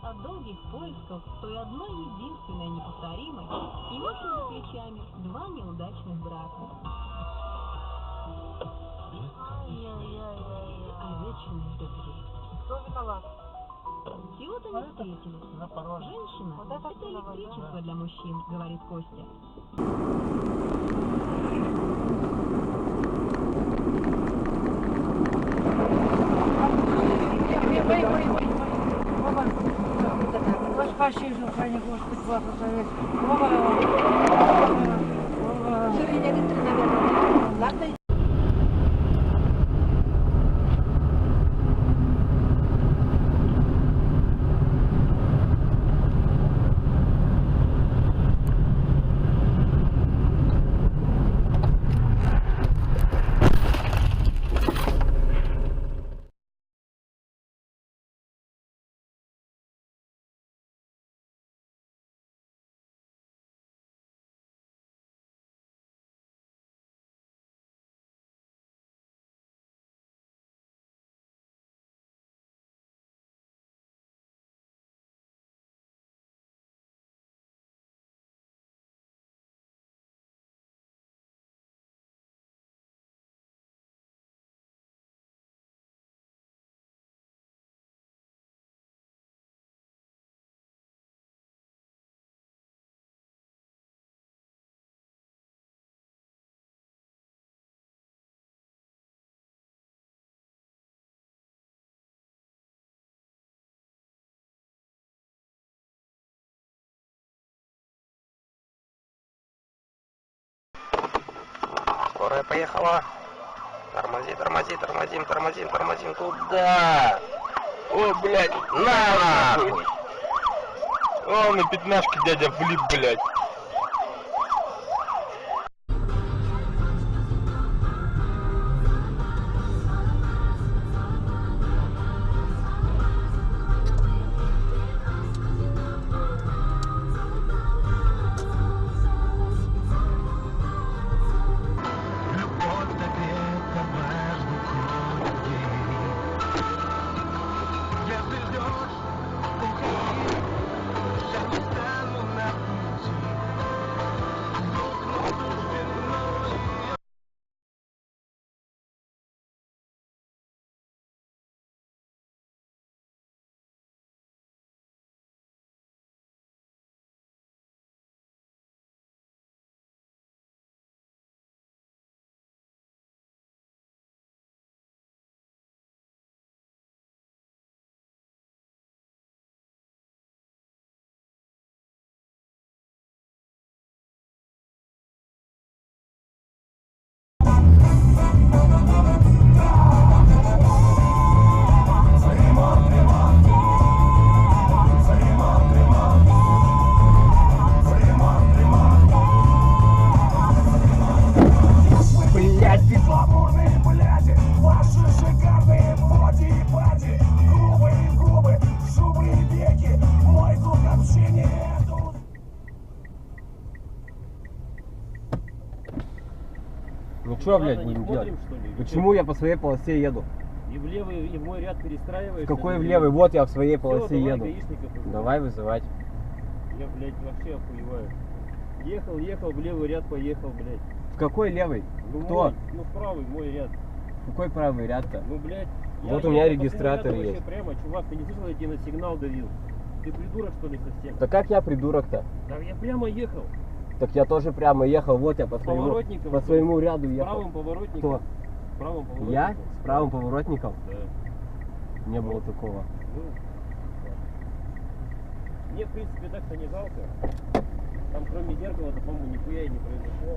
От долгих поисков той одной единственной неповторимой и вот за плечами два неудачных брака. О вечной любви. Кто виноват? И вот они встретились. Женщина – это электричество для мужчин, говорит Костя. Спасибо, храни Господь, благослови. Сегодня электро, наверное, ладно? Скорая поехала. Тормозим туда. О, блядь, на нахуй. О, на пятнашке дядя влип, блядь. Ну что, блядь, будем делать? Почему я по своей полосе еду? И в левый, и в мой ряд перестраиваешь. Какой в левый? Вот я в своей полосе Всё, давай еду. гаишников вызывай. Давай вызывать. Я, блядь, вообще охуеваю. Ехал, в левый ряд поехал, блядь. В какой левый? Ну, Кто? Мой, ну, правый, мой ряд. Какой правый ряд-то? Ну, блядь. Вот у меня регистратор есть. Вообще прямо, чувак, ты не слышал, я тебе на сигнал давил. Ты придурок, что ли, совсем? Да как я придурок-то? Да я прямо ехал. Так я тоже прямо ехал, вот я по Поворотником, своему ряду С ехал. правым поворотником. Кто? С правым поворотником. Я? С правым поворотником? Да. Не было такого. Ну, да. Мне, в принципе, так-то не жалко. Там, кроме зеркала, по-моему, нихуя и не произошло.